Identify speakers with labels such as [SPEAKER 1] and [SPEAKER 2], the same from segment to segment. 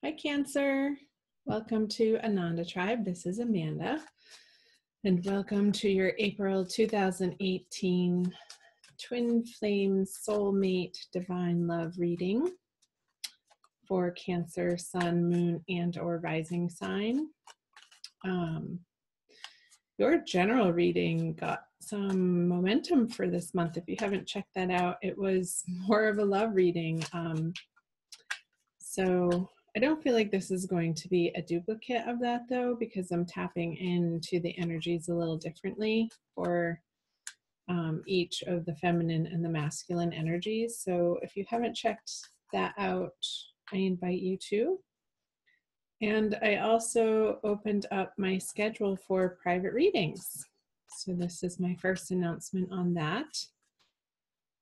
[SPEAKER 1] Hi, Cancer. Welcome to Ananda Tribe. This is Amanda, and welcome to your April 2018 Twin Flame Soulmate Divine Love reading for Cancer, Sun, Moon, and or Rising sign. Your general reading got some momentum for this month. If you haven't checked that out, it was more of a love reading. So I don't feel like this is going to be a duplicate of that though, because I'm tapping into the energies a little differently for each of the feminine and the masculine energies. So if you haven't checked that out, I invite you to. And I also opened up my schedule for private readings. So this is my first announcement on that.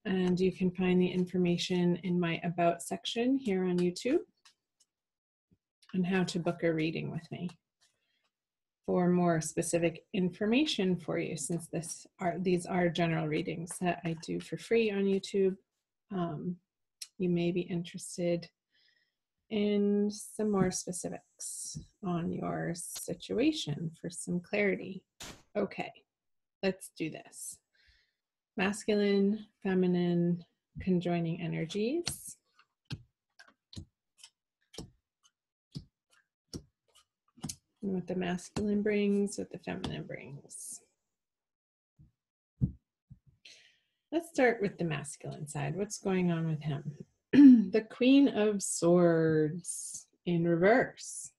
[SPEAKER 1] And you can find the information in my About section here on YouTube on how to book a reading with me for more specific information for you, since these are general readings that I do for free on YouTube. You may be interested in some more specifics on your situation for some clarity. Okay, let's do this. Masculine, feminine, conjoining energies. And what the masculine brings, what the feminine brings. Let's start with the masculine side. What's going on with him? The Queen of Swords in reverse.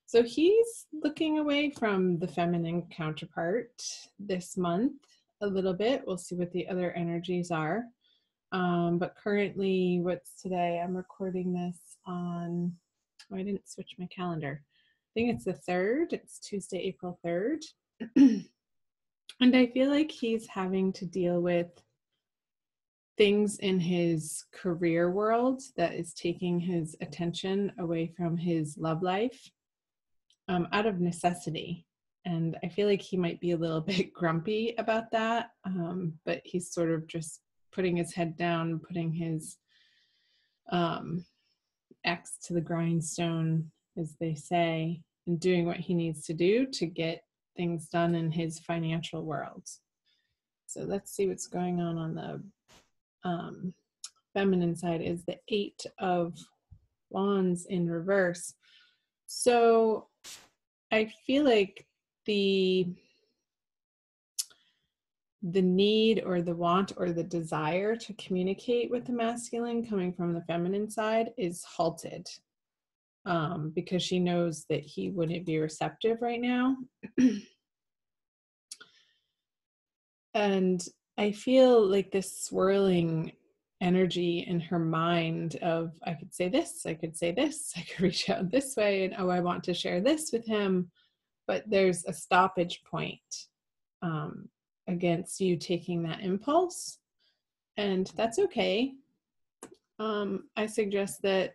[SPEAKER 1] So he's looking away from the feminine counterpart this month a little bit. We'll see what the other energies are. But currently, what's today? I'm recording this on, I didn't switch my calendar. I think it's the 3rd. It's Tuesday, April 3rd. And I feel like he's having to deal with things in his career world that is taking his attention away from his love life out of necessity. And I feel like he might be a little bit grumpy about that, but he's sort of just putting his head down, putting his axe to the grindstone, as they say, and doing what he needs to do to get things done in his financial world. So let's see what's going on the feminine side. Is the 8 of Wands in reverse. So I feel like the need or the want or the desire to communicate with the masculine coming from the feminine side is halted because she knows that he wouldn't be receptive right now. And I feel like this swirling energy in her mind of, I could say this, I could say this, I could reach out this way, and oh, I want to share this with him, but there's a stoppage point against you taking that impulse, and that's okay. I suggest that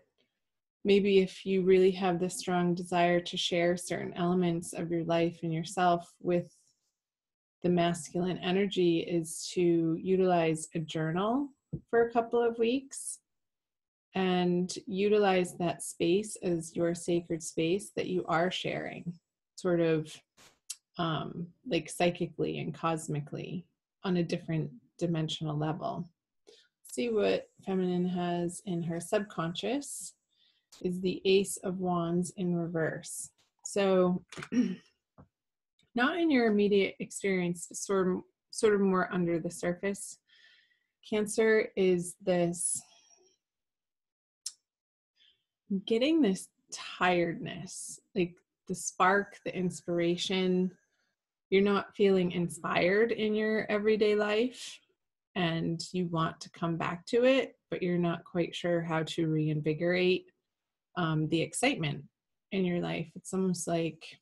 [SPEAKER 1] maybe if you really have the strong desire to share certain elements of your life and yourself with the masculine energy, is to utilize a journal for a couple of weeks and utilize that space as your sacred space that you are sharing, sort of like psychically and cosmically on a different dimensional level. See what feminine has in her subconscious is the Ace of Wands in reverse. So not in your immediate experience, sort of more under the surface. Cancer is this getting this tiredness, like the spark, the inspiration. You're not feeling inspired in your everyday life and you want to come back to it, but you're not quite sure how to reinvigorate the excitement in your life. It's almost like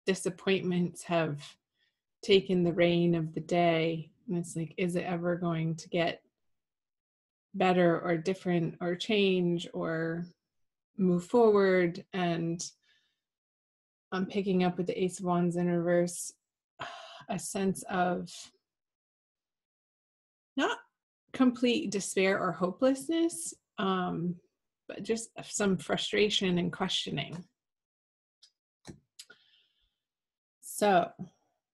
[SPEAKER 1] disappointments have taken the reign of the day, and it's like, is it ever going to get better or different or change or move forward? And I'm picking up with the Ace of Wands in reverse a sense of not complete despair or hopelessness, but just some frustration and questioning. So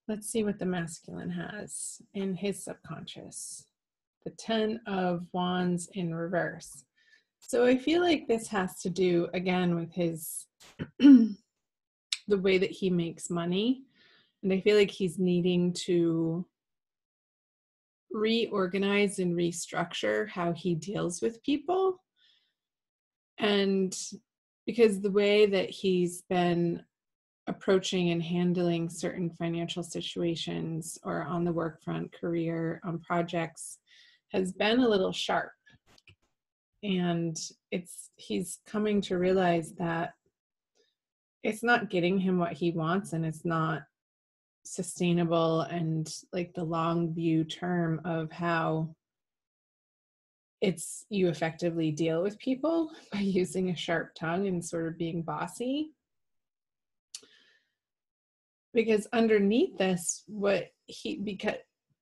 [SPEAKER 1] let's see what the masculine has in his subconscious. The 10 of Wands in reverse. So I feel like this has to do, again, with his, the way that he makes money. And I feel like he's needing to reorganize and restructure how he deals with people. And because the way that he's been approaching and handling certain financial situations or on the work front, career, on projects, has been a little sharp. And he's coming to realize that it's not getting him what he wants, and it's not sustainable, and like the long view term of how you effectively deal with people by using a sharp tongue and sort of being bossy. Because underneath this, because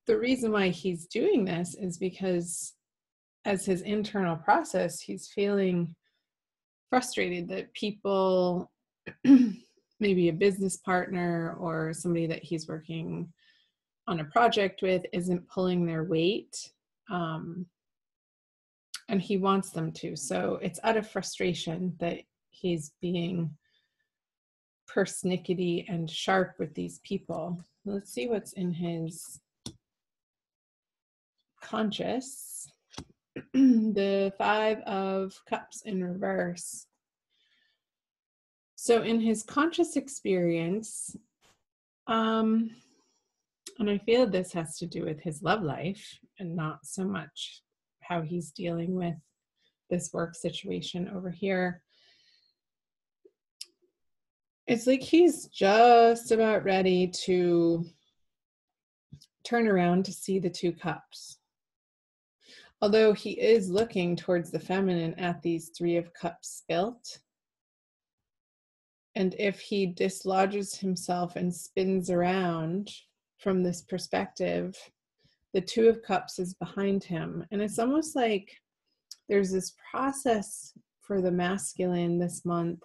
[SPEAKER 1] the reason why he's doing this is because as his internal process, he's feeling frustrated that people, maybe a business partner or somebody that he's working on a project with, isn't pulling their weight. And he wants them to. So it's out of frustration that he's being persnickety and sharp with these people. Let's see what's in his conscious. The 5 of Cups in reverse. So in his conscious experience, and I feel this has to do with his love life and not so much how he's dealing with this work situation over here. It's like he's just about ready to turn around to see the 2 cups. Although he is looking towards the feminine at these 3 of Cups spilt. And if he dislodges himself and spins around from this perspective, the 2 of Cups is behind him. And it's almost like there's this process for the masculine this month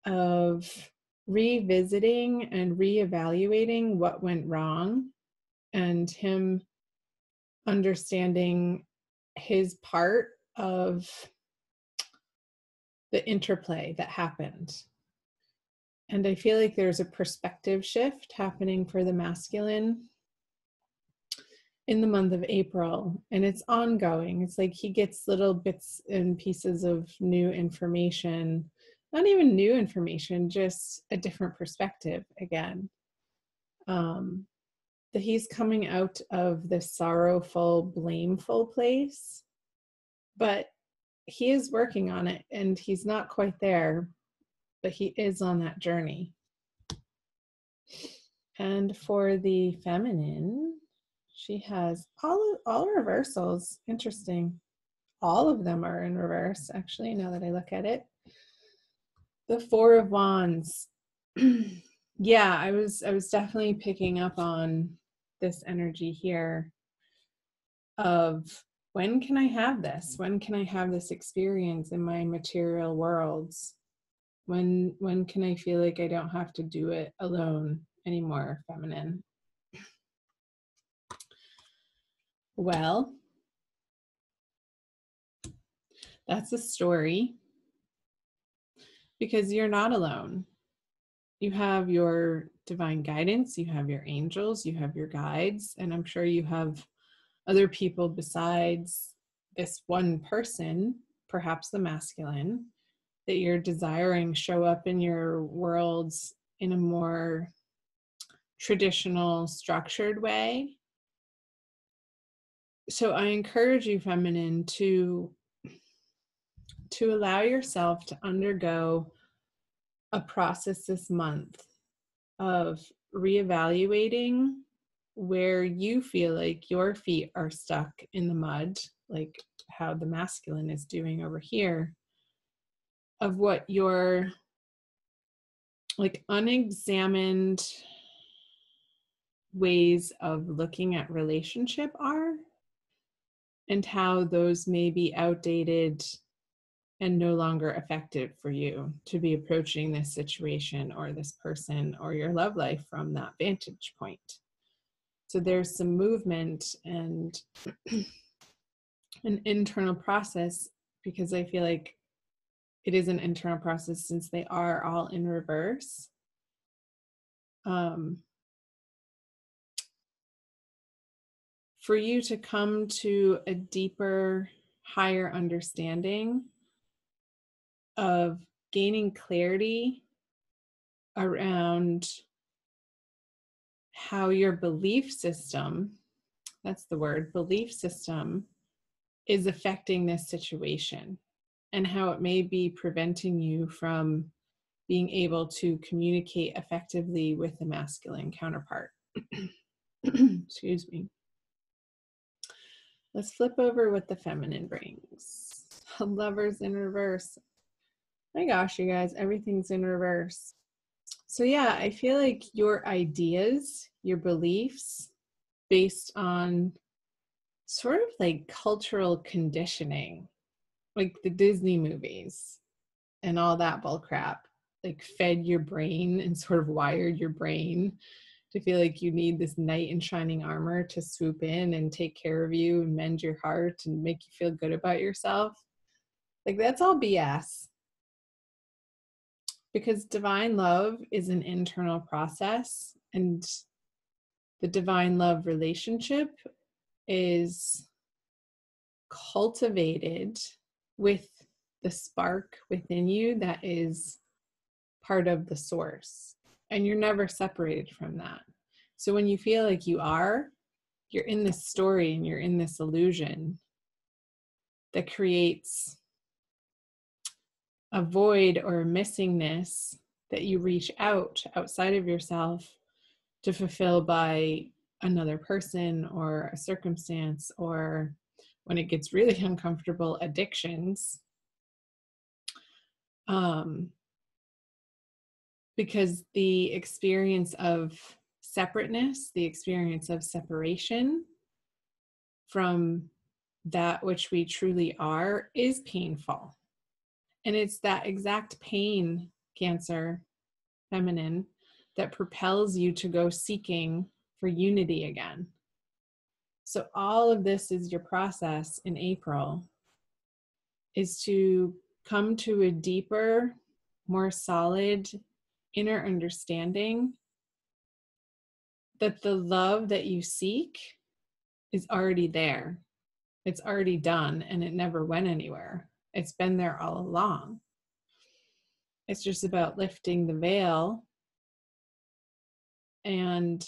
[SPEAKER 1] of revisiting and reevaluating what went wrong, and him understanding his part of the interplay that happened. And I feel like there's a perspective shift happening for the masculine in the month of April, and it's ongoing. It's like he gets little bits and pieces of new information, not even new information, just a different perspective again. That he's coming out of the sorrowful, blameful place, but he is working on it, and he's not quite there, but he is on that journey. And for the feminine, she has all reversals. Interesting. All of them are in reverse, actually, now that I look at it. The 4 of Wands. Yeah, I was definitely picking up on this energy here of, when can I have this? When can I have this experience in my material worlds? When can I feel like I don't have to do it alone anymore, feminine? Well, that's a story, because you're not alone. You have your divine guidance, you have your angels, you have your guides, and I'm sure you have other people besides this one person, perhaps the masculine, that you're desiring show up in your worlds in a more traditional, structured way. So I encourage you, feminine, to allow yourself to undergo a process this month of reevaluating where you feel like your feet are stuck in the mud, like how the masculine is doing over here, of what your like unexamined ways of looking at relationship are, and how those may be outdated and no longer effective for you to be approaching this situation or this person or your love life from that vantage point. So there's some movement and an internal process, because I feel like it is an internal process since they are all in reverse. For you to come to a deeper, higher understanding of gaining clarity around how your belief system, that's the word, belief system, is affecting this situation and how it may be preventing you from being able to communicate effectively with the masculine counterpart. Excuse me. Let's flip over what the feminine brings. Lovers in reverse. My gosh, you guys, everything's in reverse. So yeah, I feel like your ideas, your beliefs, based on sort of like cultural conditioning, like the Disney movies and all that bull crap, like fed your brain and sort of wired your brain to feel like you need this knight in shining armor to swoop in and take care of you and mend your heart and make you feel good about yourself. Like that's all BS. Because divine love is an internal process, and the divine love relationship is cultivated with the spark within you that is part of the source, and you're never separated from that. So when you feel like you're in this story and you're in this illusion that creates a void or a missingness that you reach outside of yourself to fulfill by another person or a circumstance, or when it gets really uncomfortable, addictions. Because the experience of separateness, the experience of separation from that which we truly are is painful. And it's that exact pain, Cancer, feminine, that propels you to go seeking for unity again. So all of this is your process in April, is to come to a deeper, more solid inner understanding that the love that you seek is already there. It's already done, and it never went anywhere. It's been there all along. It's just about lifting the veil and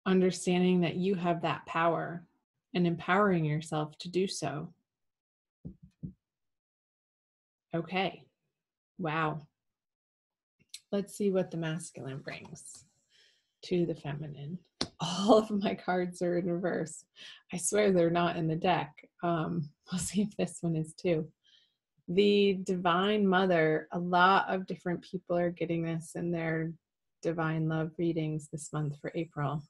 [SPEAKER 1] understanding that you have that power and empowering yourself to do so. Okay. Wow. Let's see what the masculine brings to the feminine. All of my cards are in reverse. I swear they're not in the deck. We'll see if this one is too. The Divine Mother, a lot of different people are getting this in their divine love readings this month for April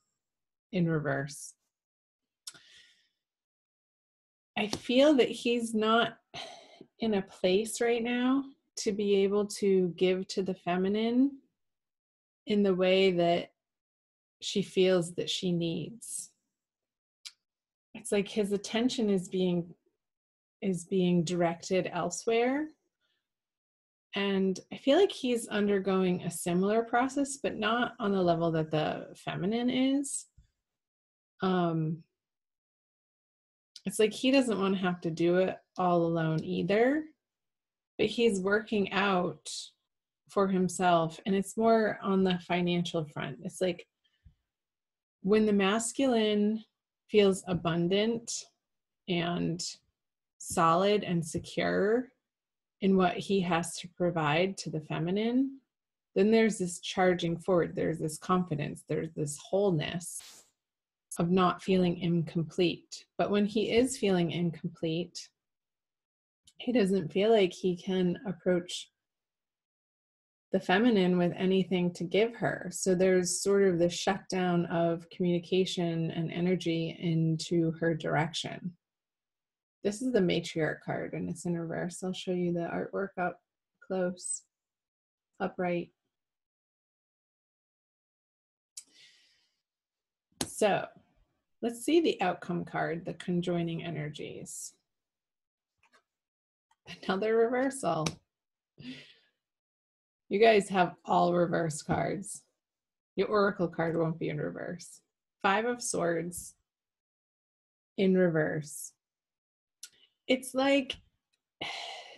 [SPEAKER 1] in reverse. I feel that he's not in a place right now to be able to give to the feminine in the way that she feels that she needs. It's like his attention is being directed elsewhere. And I feel like he's undergoing a similar process, but not on the level that the feminine is. It's like he doesn't want to have to do it all alone either, but he's working out for himself, and it's more on the financial front. It's like when the masculine feels abundant and solid and secure in what he has to provide to the feminine, then there's this charging forward, there's this confidence, there's this wholeness of not feeling incomplete. But when he is feeling incomplete, he doesn't feel like he can approach the feminine with anything to give her. So there's sort of the shutdown of communication and energy into her direction. This is the matriarch card and it's in reverse. I'll show you the artwork up close, upright. So let's see the outcome card, the conjoining energies. Another reversal. You guys have all reverse cards. Your oracle card won't be in reverse. 5 of Swords in reverse. It's like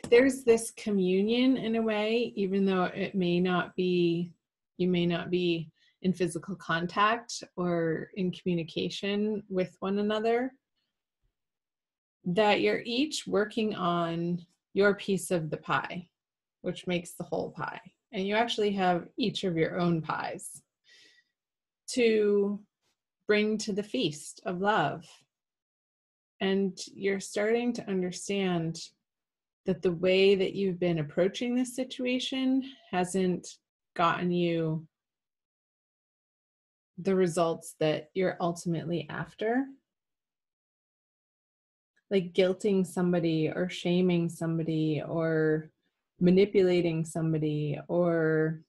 [SPEAKER 1] there's this communion in a way, even though it may not be, you may not be in physical contact or in communication with one another, that you're each working on your piece of the pie, which makes the whole pie. And you actually have each of your own pies to bring to the feast of love. And you're starting to understand that the way that you've been approaching this situation hasn't gotten you the results that you're ultimately after. Like guilting somebody or shaming somebody or manipulating somebody or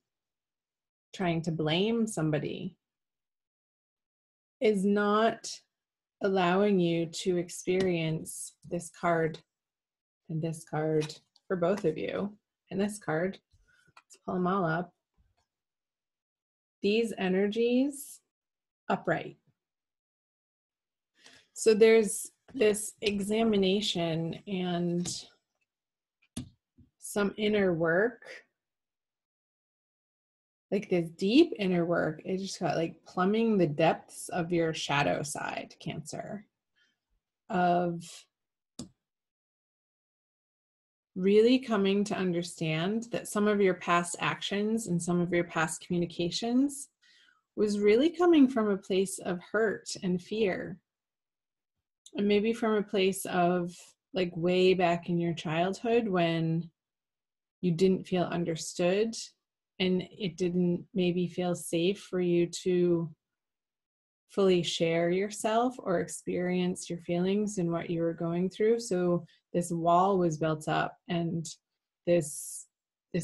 [SPEAKER 1] trying to blame somebody is not allowing you to experience this card and this card for both of you. And this card, let's pull them all up. These energies upright. So there's this examination and some inner work, like this deep inner work. It just got like plumbing the depths of your shadow side, Cancer, of really coming to understand that some of your past actions and some of your past communications was really coming from a place of hurt and fear. And maybe from a place of like way back in your childhood when you didn't feel understood and it didn't maybe feel safe for you to fully share yourself or experience your feelings and what you were going through. So this wall was built up and this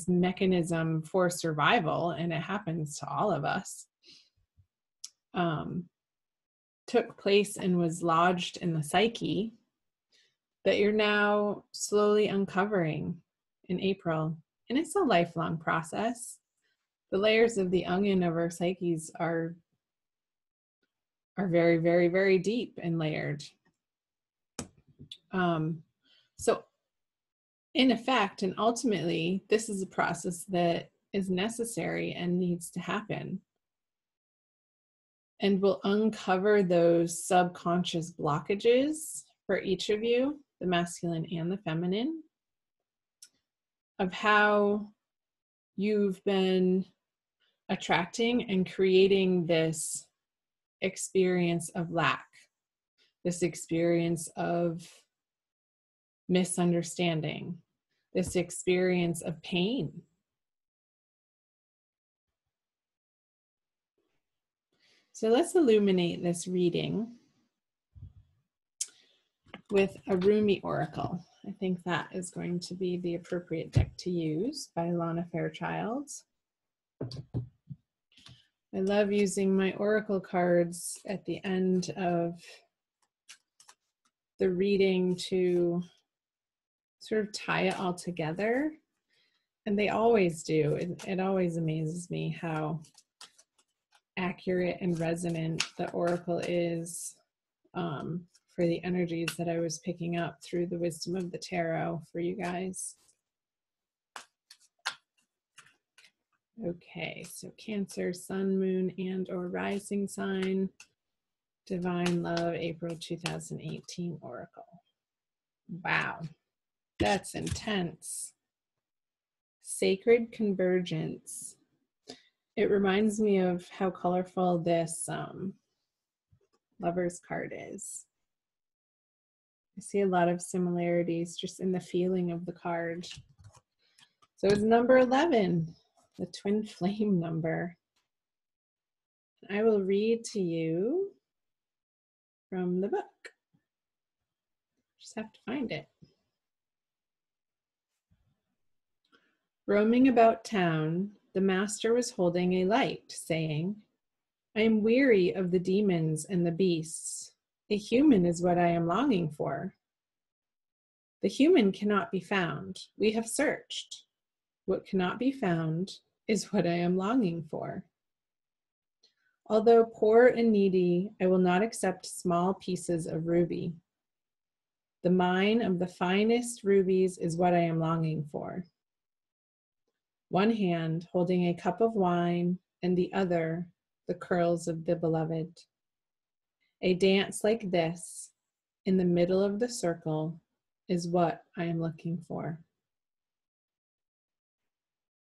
[SPEAKER 1] mechanism for survival, and it happens to all of us, took place and was lodged in the psyche that you're now slowly uncovering in April. And it's a lifelong process. The layers of the onion of our psyches are very, very, very deep and layered. So in effect, and ultimately, this is a process that is necessary and needs to happen, and will uncover those subconscious blockages for each of you, the masculine and the feminine, of how you've been attracting and creating this experience of lack, this experience of misunderstanding, this experience of pain. So let's illuminate this reading with a Rumi Oracle. I think that is going to be the appropriate deck to use, by Lana Fairchild. I love using my Oracle cards at the end of the reading to sort of tie it all together. And they always do. It always amazes me how accurate and resonant the Oracle is for the energies that I was picking up through the wisdom of the tarot for you guys. Okay, so Cancer, Sun, Moon, and or Rising sign, Divine Love, April 2018 Oracle. Wow, that's intense. Sacred Convergence. It reminds me of how colorful this Lover's card is. I see a lot of similarities just in the feeling of the card. So it's number 11, the twin flame number. I will read to you from the book. Just have to find it. Roaming about town, the master was holding a light, saying, I am weary of the demons and the beasts. A human is what I am longing for. The human cannot be found. We have searched. What cannot be found is what I am longing for. Although poor and needy, I will not accept small pieces of ruby. The mine of the finest rubies is what I am longing for. One hand holding a cup of wine, and the other the curls of the beloved. A dance like this, in the middle of the circle, is what I am looking for.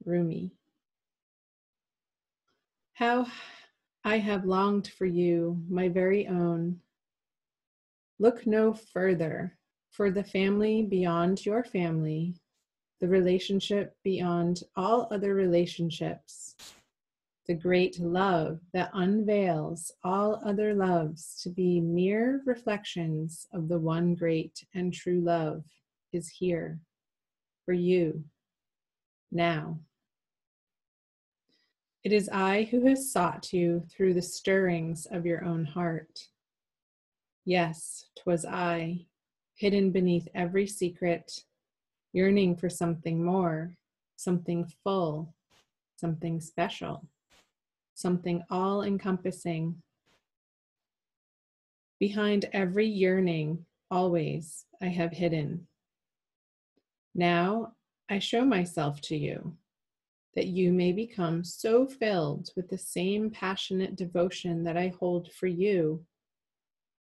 [SPEAKER 1] Rumi. How I have longed for you, my very own. Look no further, for the family beyond your family, the relationship beyond all other relationships, the great love that unveils all other loves to be mere reflections of the one great and true love, is here for you now. It is I who has sought you through the stirrings of your own heart. Yes, 'twas I, hidden beneath every secret, yearning for something more, something full, something special, something all-encompassing. Behind every yearning, always, I have hidden. Now I show myself to you, that you may become so filled with the same passionate devotion that I hold for you,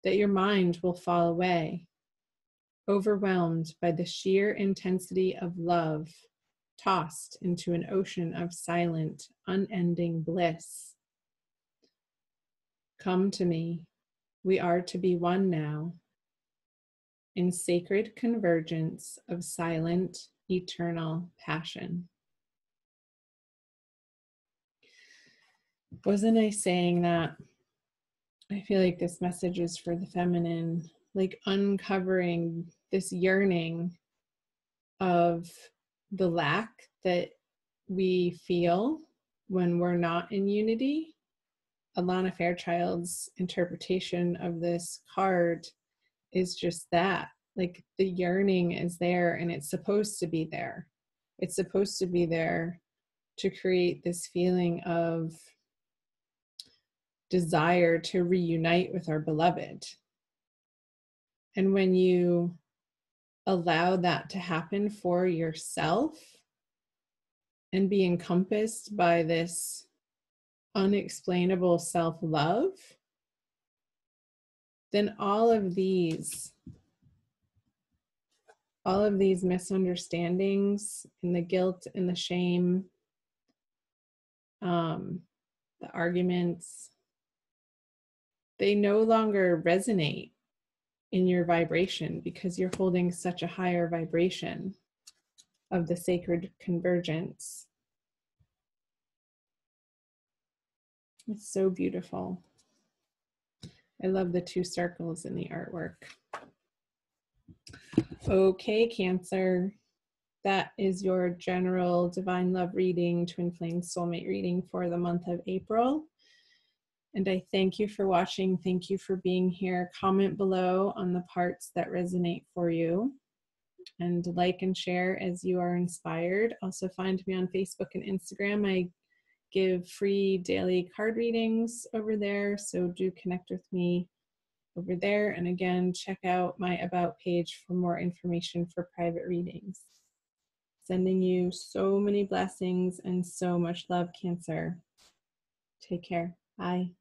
[SPEAKER 1] that your mind will fall away, overwhelmed by the sheer intensity of love, tossed into an ocean of silent, unending bliss. Come to me, we are to be one now, in sacred convergence of silent, eternal passion. Wasn't I saying that? I feel like this message is for the feminine, like uncovering this yearning of the lack that we feel when we're not in unity. Alana Fairchild's interpretation of this card is just that, like the yearning is there and it's supposed to be there. It's supposed to be there to create this feeling of desire to reunite with our beloved. And when you allow that to happen for yourself and be encompassed by this unexplainable self-love, then all of these misunderstandings and the guilt and the shame, the arguments, they no longer resonate in your vibration because you're holding such a higher vibration of the sacred convergence. It's so beautiful. I love the two circles in the artwork. Okay, Cancer. That is your general Divine Love reading, Twin Flame Soulmate reading for the month of April. And I thank you for watching. Thank you for being here. Comment below on the parts that resonate for you. And like and share as you are inspired. Also find me on Facebook and Instagram. I give free daily card readings over there, so do connect with me over there. And again, check out my About page for more information for private readings. Sending you so many blessings and so much love, Cancer. Take care. Bye.